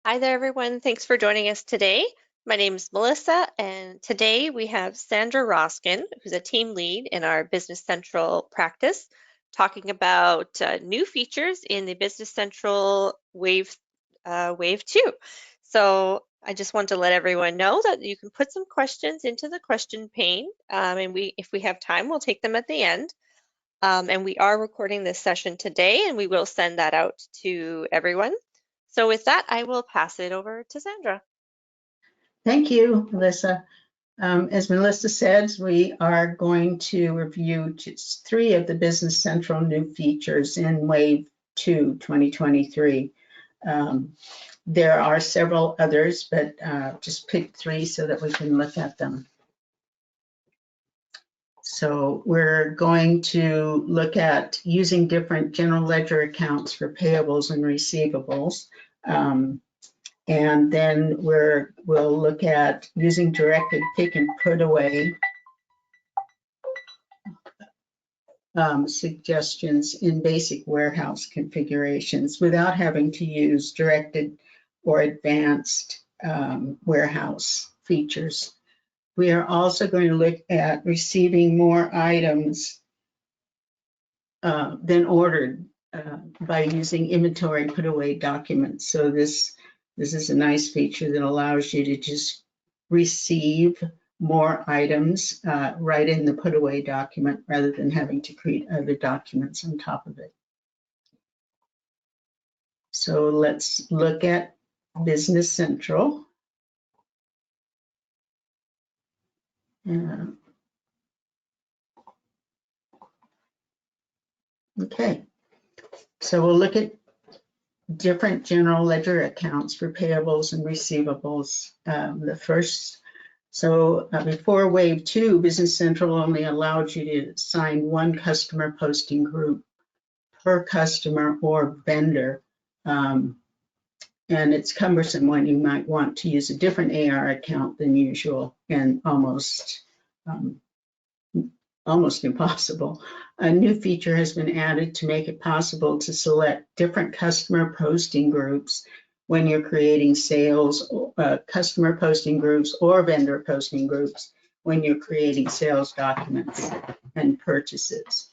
Hi there, everyone. Thanks for joining us today. My name is Melissa, and today we have Sandra Roskin, who's a team lead in our Business Central practice, talking about new features in the Business Central Wave 2. So I just want to let everyone know that you can put some questions into the question pane, and if we have time, we'll take them at the end. And we are recording this session today, and we will send that out to everyone. So with that, I will pass it over to Sandra. Thank you, Melissa. As Melissa said, we are going to review just 3 of the Business Central new features in Wave 2 2023. There are several others, but just pick 3 so that we can look at them. So we're going to look at using different general ledger accounts for payables and receivables. And then we'll look at using directed pick and put away suggestions in basic warehouse configurations without having to use directed or advanced warehouse features. We are also going to look at receiving more items than ordered by using inventory put away documents. So this is a nice feature that allows you to just receive more items right in the put away document rather than having to create other documents on top of it. So let's look at Business Central. Okay, so we'll look at different general ledger accounts for payables and receivables. Before Wave 2, Business Central only allowed you to assign one customer posting group per customer or vendor. And it's cumbersome when you might want to use a different AR account than usual and almost impossible. A new feature has been added to make it possible to select different customer posting groups when you're creating sales, customer posting groups or vendor posting groups when you're creating sales documents and purchases.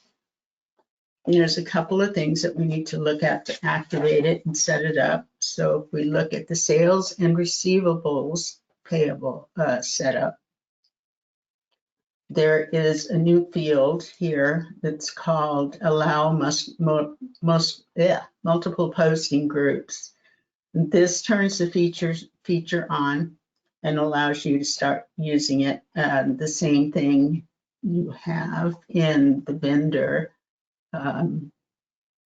And there's a couple of things that we need to look at to activate it and set it up. So if we look at the sales and receivables payable setup, there is a new field here that's called allow multiple posting groups. This turns the feature on and allows you to start using it. The same thing you have in the vendor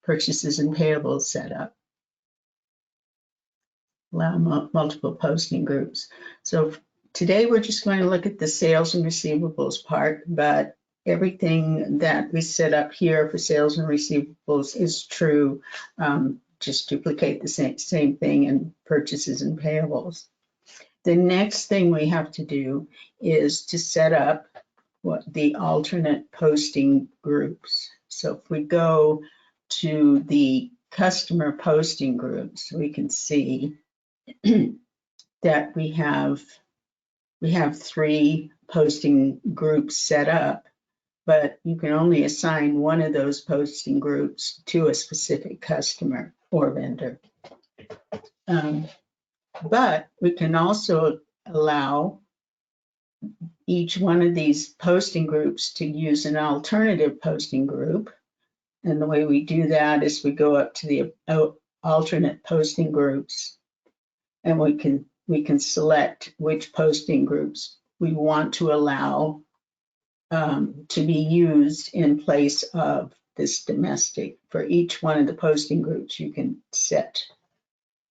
purchases and payables setup. Allow multiple posting groups. So today we're just going to look at the sales and receivables part, but everything that we set up here for sales and receivables is true. Just duplicate the same thing in purchases and payables. The next thing we have to do is to set up the alternate posting groups. So if we go to the customer posting groups, we can see that we have 3 posting groups set up, but you can only assign one of those posting groups to a specific customer or vendor. But we can also allow each one of these posting groups to use an alternative posting group. And the way we do that is we go up to the alternate posting groups, and we can select which posting groups we want to allow to be used in place of this domestic. For each one of the posting groups, you can set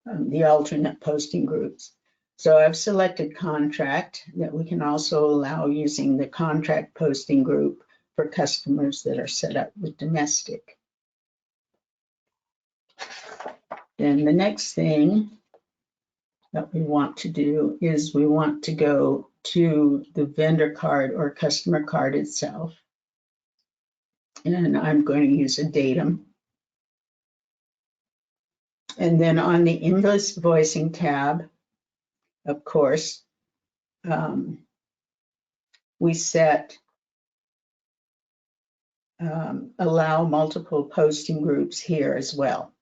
the alternate posting groups. So I've selected contract, that we can also allow using the contract posting group for customers that are set up with domestic. Then the next thing that we want to do is we want to go to the vendor card or customer card itself. And I'm going to use a datum. And then on the invoicing tab, of course, we set allow multiple posting groups here as well.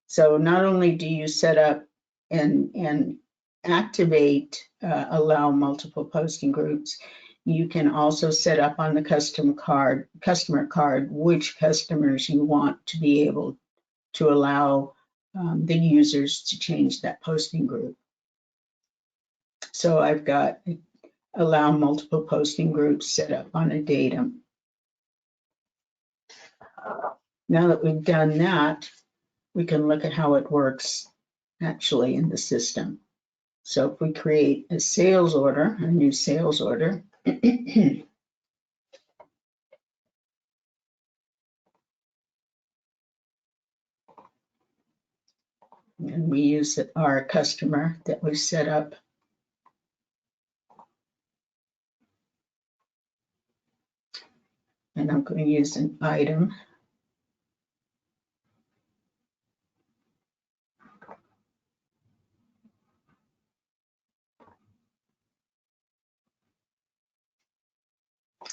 So not only do you set up and activate allow multiple posting groups, you can also set up on the customer card which customers you want to be able to allow the users to change that posting group. So I've got allow multiple posting groups set up on a datum. Now that we've done that, we can look at how it works actually in the system. So if we create a sales order, a new sales order, and we use our customer that we set up, and I'm going to use an item.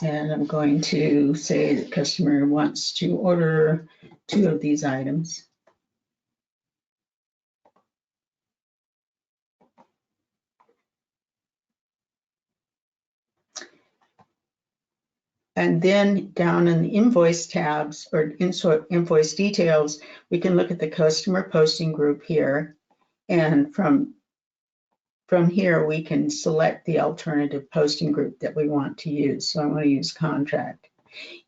And I'm going to say the customer wants to order 2 of these items. And then down in the invoice tabs or invoice details, we can look at the customer posting group here. And from here, we can select the alternative posting group that we want to use. So I want to use contract.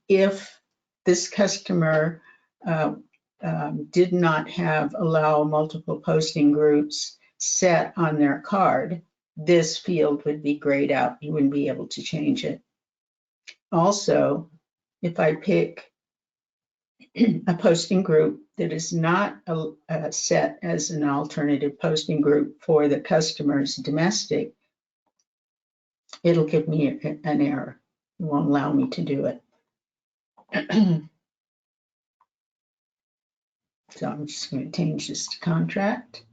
If this customer did not have allow multiple posting groups set on their card, this field would be grayed out. You wouldn't be able to change it. Also, if I pick a posting group that is not set as an alternative posting group for the customer's domestic, it'll give me an error. It won't allow me to do it. So I'm just going to change this to contract.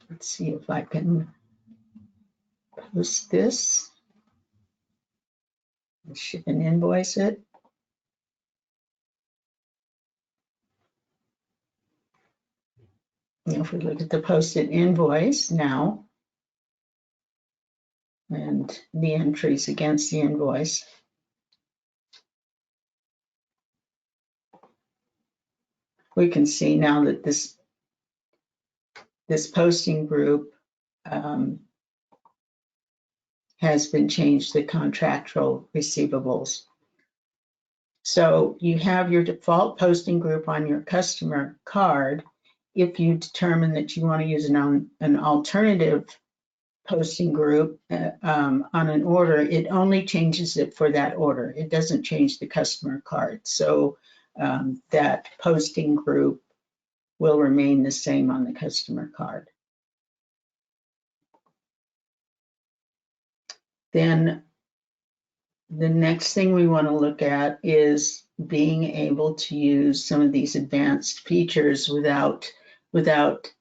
Let's see if I can post this, ship and invoice it. And if we look at the posted invoice now, and the entries against the invoice, we can see now that this posting group has been changed to contractual receivables. So you have your default posting group on your customer card. If you determine that you want to use an alternative posting group on an order, it only changes it for that order. It doesn't change the customer card. So that posting group will remain the same on the customer card. Then the next thing we want to look at is being able to use some of these advanced features without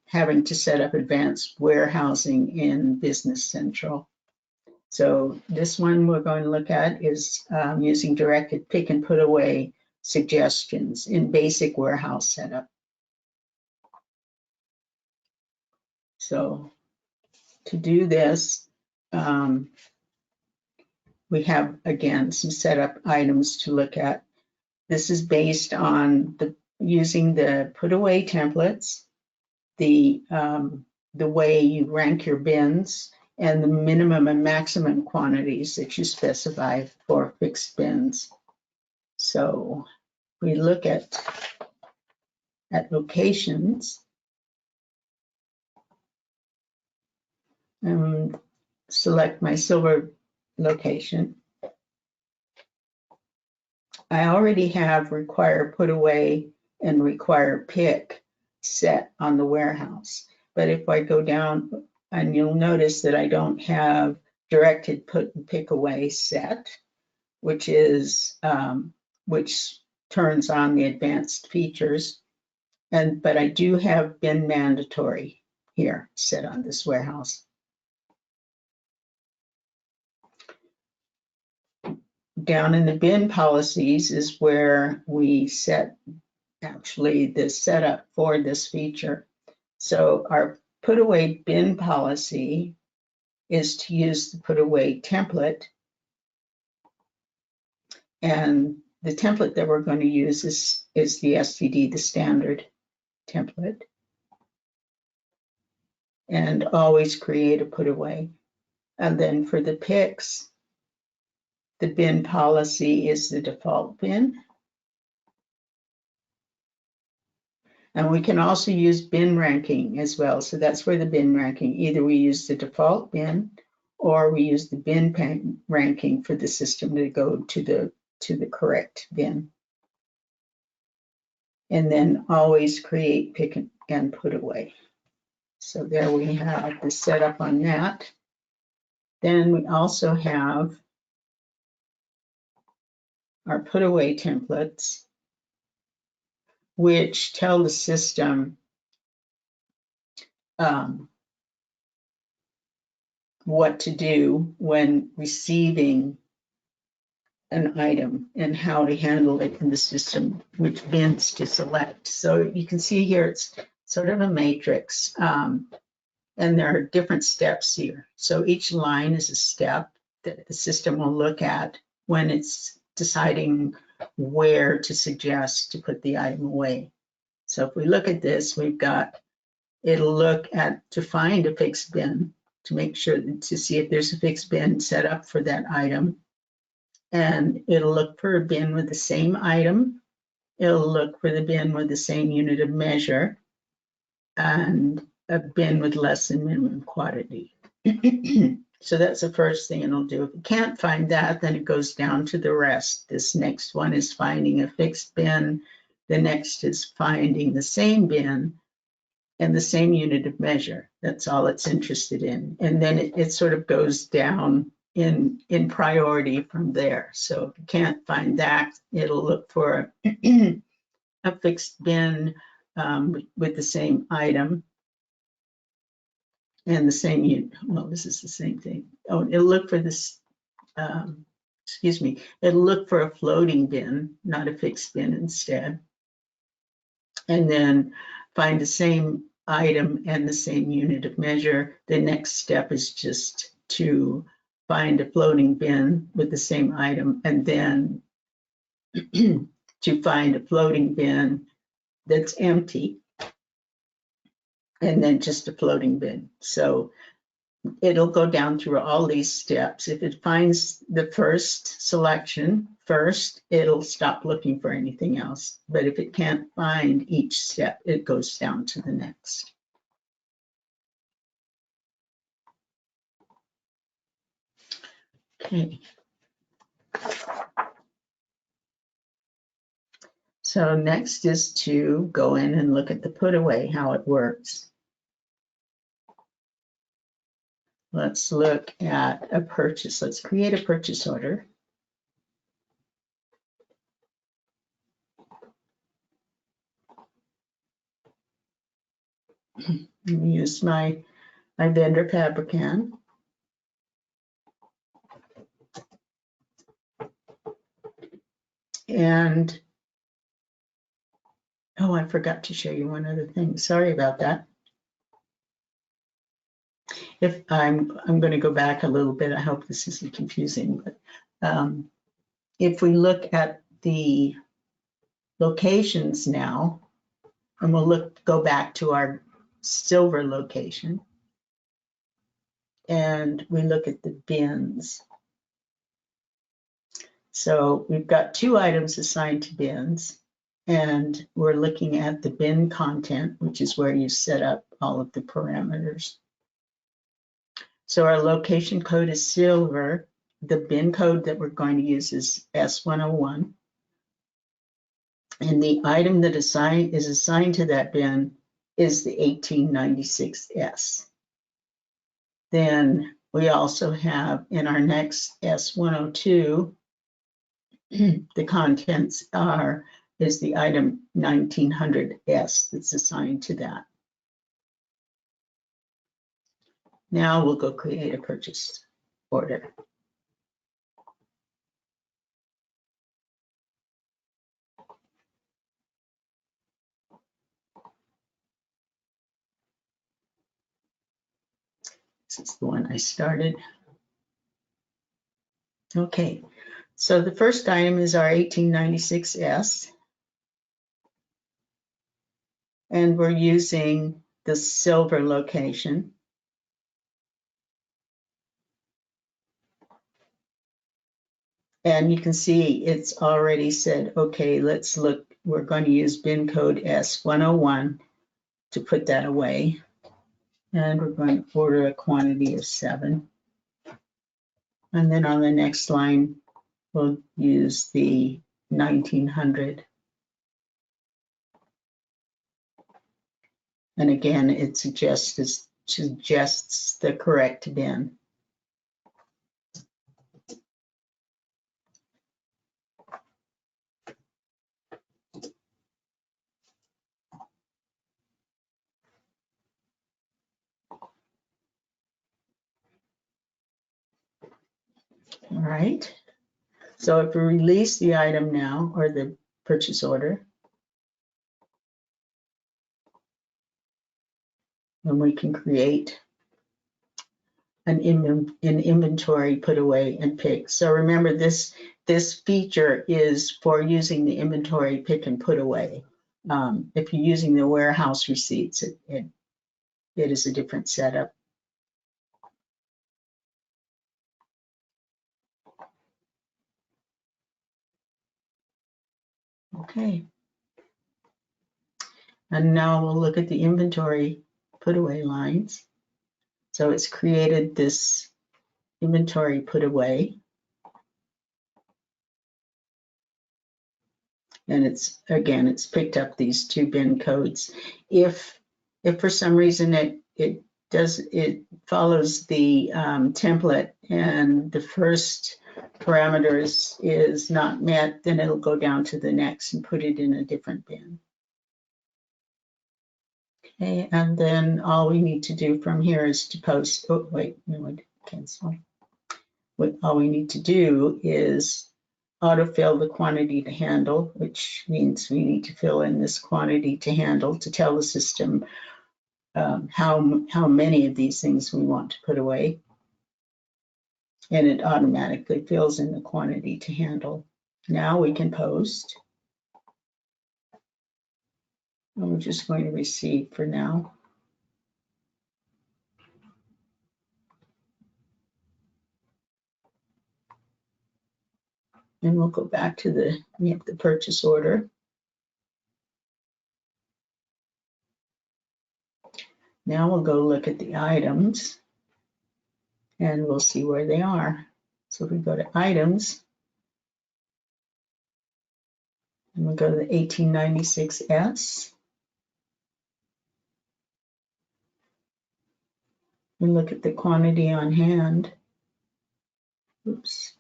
having to set up advanced warehousing in Business Central. So this one we're going to look at is using directed pick and put away suggestions in basic warehouse setup. So to do this, we have, again, some setup items to look at. This is based on using the put away templates, the way you rank your bins, and the minimum and maximum quantities that you specify for fixed bins. So we look at locations and select my silver location. I already have require put away and require pick set on the warehouse. But if I go down, and you'll notice that I don't have directed put and pick away set, which is which turns on the advanced features. but I do have bin mandatory here set on this warehouse. Down in the bin policies is where we set actually the setup for this feature. So our put away bin policy is to use the put away template. And the template that we're going to use is the STD, the standard template. And always create a put away. And then for the picks, the bin policy is the default bin. And we can also use bin ranking as well. So that's where the bin ranking, either we use the default bin or we use the bin ranking for the system to go to the correct bin. And then always create, pick, and put away. So there we have the setup on that. Then we also have our put away templates, which tell the system what to do when receiving an item and how to handle it in the system, which bins to select. So you can see here it's sort of a matrix, and there are different steps here. So each line is a step that the system will look at when it's deciding where to suggest to put the item away. So if we look at this, we've got, it'll look at to find a fixed bin to make sure to see if there's a fixed bin set up for that item. And it'll look for a bin with the same item. It'll look for the bin with the same unit of measure and a bin with less than minimum quantity. So that's the first thing it'll do. If it can't find that, then it goes down to the rest. This next one is finding a fixed bin. The next is finding the same bin and the same unit of measure. That's all it's interested in. And then it sort of goes down in priority from there. So if you can't find that, it'll look for a fixed bin with the same item and the same unit. Well, this is the same thing. Oh, it'll look for this, excuse me, it'll look for a floating bin, not a fixed bin instead. And then find the same item and the same unit of measure. The next step is just to find a floating bin with the same item, and then to find a floating bin that's empty, and then just a floating bin. So it'll go down through all these steps. If it finds the first selection first, it'll stop looking for anything else. But if it can't find each step, it goes down to the next. Okay. So next is to go in and look at the put away, how it works. Let's look at a purchase. Let's create a purchase order. Use my vendor Fabrican. And, oh, I forgot to show you one other thing. Sorry about that. If I'm going to go back a little bit. I hope this isn't confusing, but if we look at the locations now, and we'll go back to our silver location, and we look at the bins. So we've got 2 items assigned to bins, and we're looking at the bin content, which is where you set up all of the parameters. So our location code is silver. The bin code that we're going to use is S101. And the item that is assigned to that bin is the 1896S. Then we also have in our next S102, the contents are is the item 1900S that's assigned to that. Now we'll go create a purchase order. This is the one I started. Okay, so the first item is our 1896S. And we're using the silver location. And you can see it's already said, okay, let's look, we're going to use bin code S101 to put that away. And we're going to order a quantity of 7. And then on the next line, we'll use the 1900. And again, it suggests the correct bin. All right. So if we release the item now, or the purchase order, then we can create an inventory, put away, and pick. So remember, this feature is for using the inventory pick and put away. If you're using the warehouse receipts, it is a different setup. Okay. And now we'll look at the inventory put away lines. So it's created this inventory put away. And it's picked up these 2 bin codes. If for some reason it follows the template and the first parameters is not met, then it'll go down to the next and put it in a different bin. Okay, and then all we need to do from here is to post, oh wait, no, cancel. All we need to do is autofill the quantity to handle, which means we need to fill in this quantity to handle to tell the system how many of these things we want to put away. And it automatically fills in the quantity to handle. Now we can post. And we're just going to receive for now. And we'll go back to we have the purchase order. Now we'll go look at the items and we'll see where they are. So if we go to items, and we'll go to the 1896S. And look at the quantity on hand. Oops.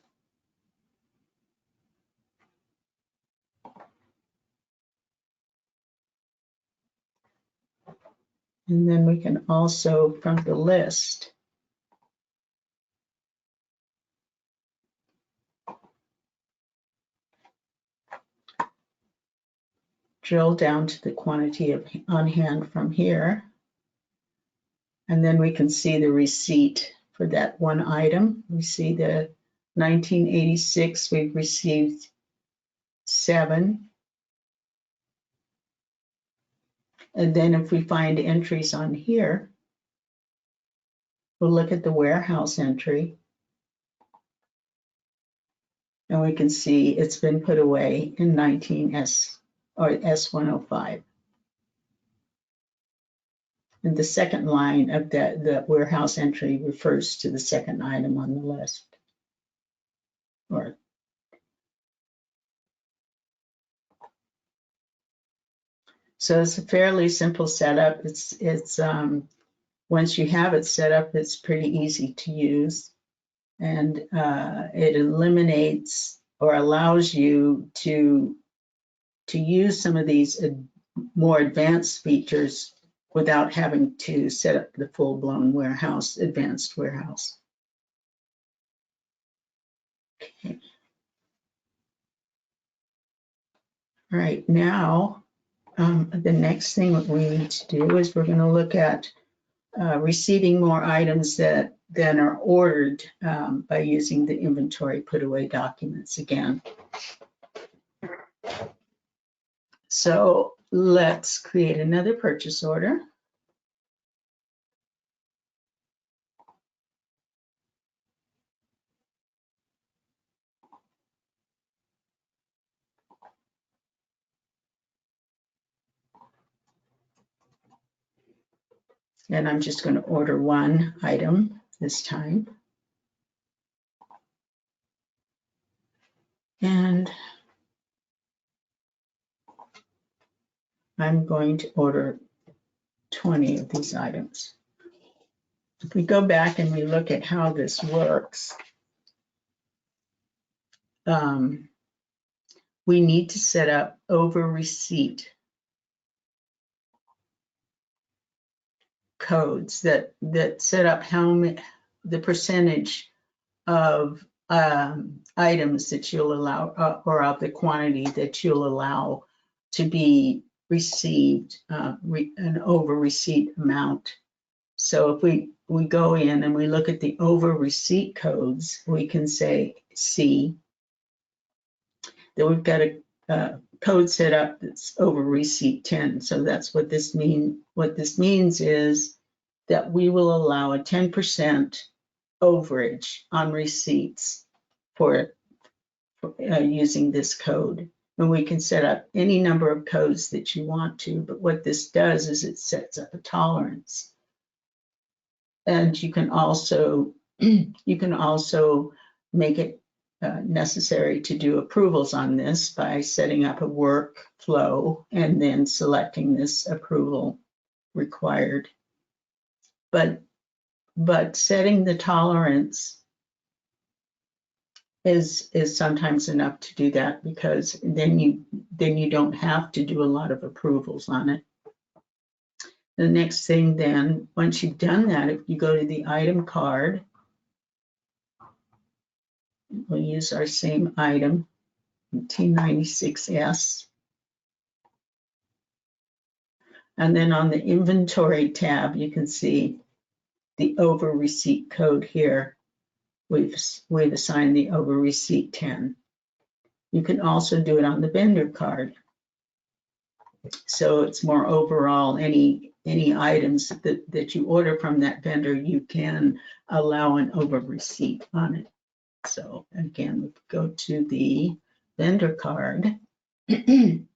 And then we can also, from the list, drill down to the quantity on hand from here. And then we can see the receipt for that one item. We see the 1986, we've received 7. And then if we find entries on here, we'll look at the warehouse entry. And we can see it's been put away in 19S or S105. And the second line of the warehouse entry refers to the second item on the list. So it's a fairly simple setup. It's once you have it set up, it's pretty easy to use, and it eliminates or allows you to to use some of these more advanced features without having to set up the full-blown warehouse, advanced warehouse. Okay. All right, now the next thing that we need to do is we're going to look at receiving more items that then are ordered by using the inventory put away documents again. So let's create another purchase order. And I'm just going to order one item this time. And I'm going to order 20 of these items. If we go back and we look at how this works, we need to set up over receipt codes that set up the percentage of items that you'll allow, or of the quantity that you'll allow to be received, an over receipt amount. So if we go in and we look at the over receipt codes, we can say C, that we've got a code set up that's over receipt 10. So that's what this means. What this means is that we will allow a 10% overage on receipts for using this code. And we can set up any number of codes that you want to, but what this does is it sets up a tolerance. And you can also make it necessary to do approvals on this by setting up a workflow and then selecting this approval required. But setting the tolerance is sometimes enough to do that, because then you don't have to do a lot of approvals on it. The next thing then, once you've done that, if you go to the item card, we'll use our same item, T96S. And then on the inventory tab, you can see the over receipt code here. We've assigned the over receipt 10. You can also do it on the vendor card. So it's more overall, any items that you order from that vendor, you can allow an over receipt on it. So again, we go to the vendor card. And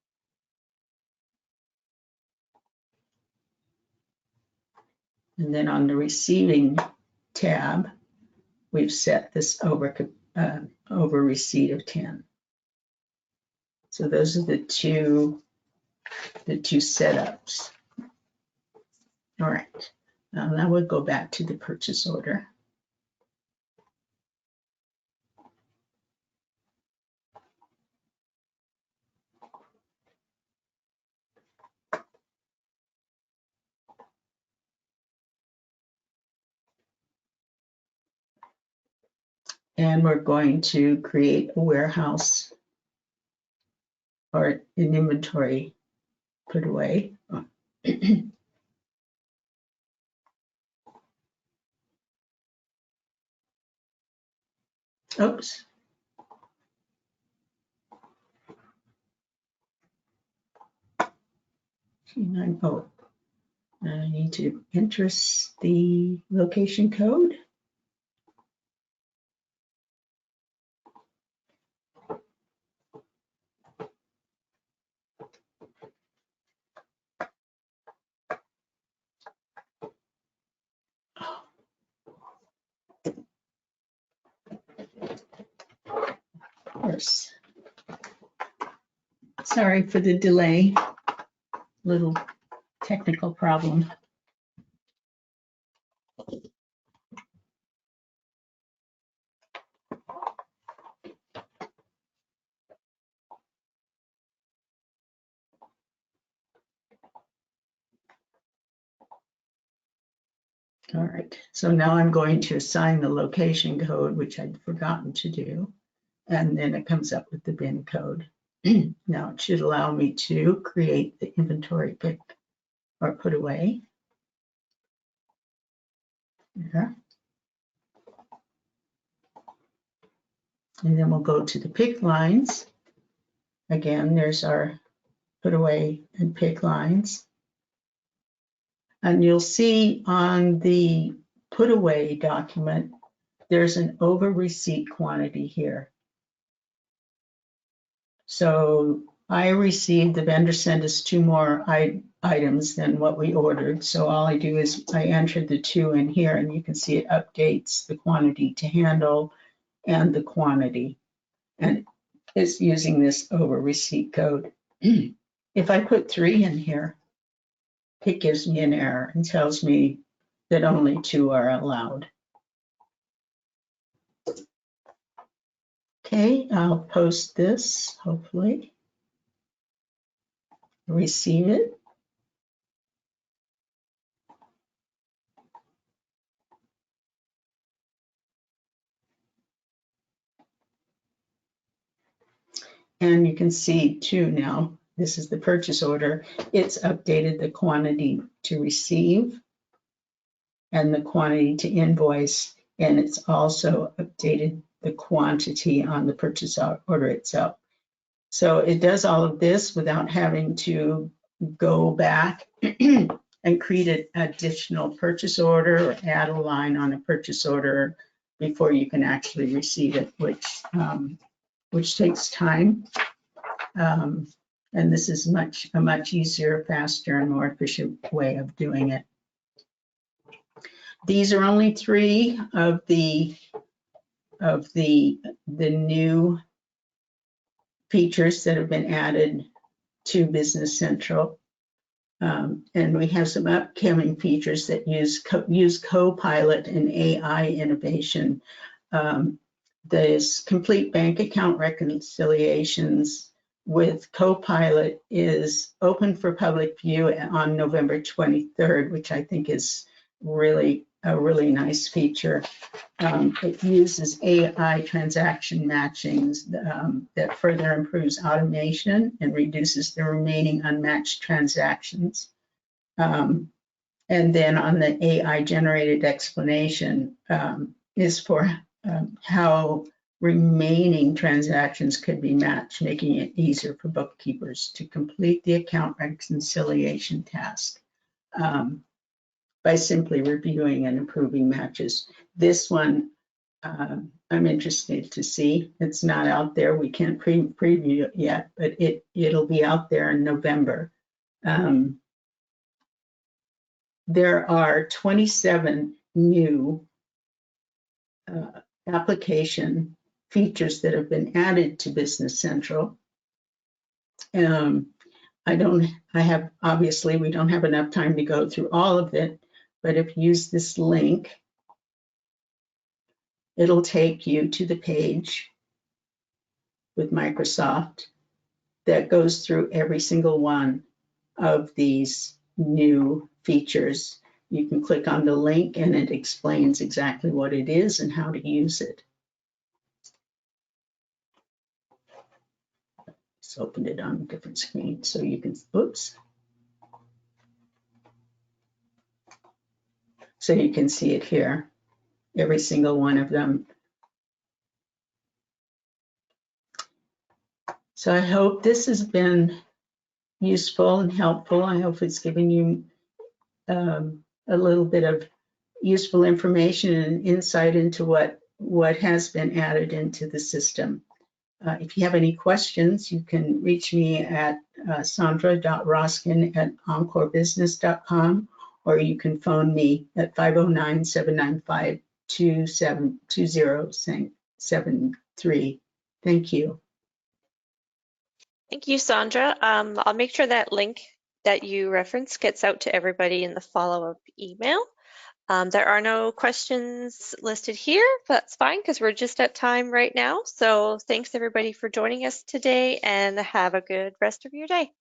then on the receiving tab, we've set this over receipt of 10. So those are the two setups. All right, now we'll go back to the purchase order. And we're going to create a warehouse or an inventory put away. Oops. Oh, I need to enter the location code. Of course. Sorry for the delay. Little technical problem. All right, so now I'm going to assign the location code, which I'd forgotten to do, and then it comes up with the bin code. Now it should allow me to create the inventory pick or put away. There. And then we'll go to the pick lines. Again, there's our put away and pick lines. And you'll see on the put away document, there's an over receipt quantity here. So I received, the vendor sent us 2 more items than what we ordered. So all I do is I entered the 2 in here, and you can see it updates the quantity to handle and the quantity. And it's using this over receipt code. If I put 3 in here, it gives me an error and tells me that only 2 are allowed. Okay, I'll post this, hopefully. Receive it. And you can see too now, this is the purchase order. It's updated the quantity to receive and the quantity to invoice, and it's also updated the quantity on the purchase order itself. So it does all of this without having to go back and create an additional purchase order or add a line on a purchase order before you can actually receive it, which takes time. And this is a much easier, faster, and more efficient way of doing it. These are only 3 of the new features that have been added to Business Central. And we have some upcoming features that use Copilot and AI innovation. This complete bank account reconciliations with Copilot is open for public view on November 23rd, which I think is really a really nice feature. It uses AI transaction matchings that further improves automation and reduces the remaining unmatched transactions. And then on the AI generated explanation is for how remaining transactions could be matched, making it easier for bookkeepers to complete the account reconciliation task by simply reviewing and improving matches. This one I'm interested to see. It's not out there. We can't preview it yet, but it'll be out there in November. There are 27 new application features that have been added to Business Central. Obviously, we don't have enough time to go through all of it, but if you use this link, it'll take you to the page with Microsoft that goes through every single one of these new features. You can click on the link and it explains exactly what it is and how to use it. Just opened it on a different screen so you can, oops. So you can see it here, every single one of them. So I hope this has been useful and helpful. I hope it's given you a little bit of useful information and insight into what has been added into the system. If you have any questions, you can reach me at sandra.roskin@encorebusiness.com, or you can phone me at 509-795-2073. Thank you. Thank you, Sandra. I'll make sure that link that you referenced gets out to everybody in the follow-up email. There are no questions listed here, but that's fine because we're just at time right now. So thanks everybody for joining us today and have a good rest of your day.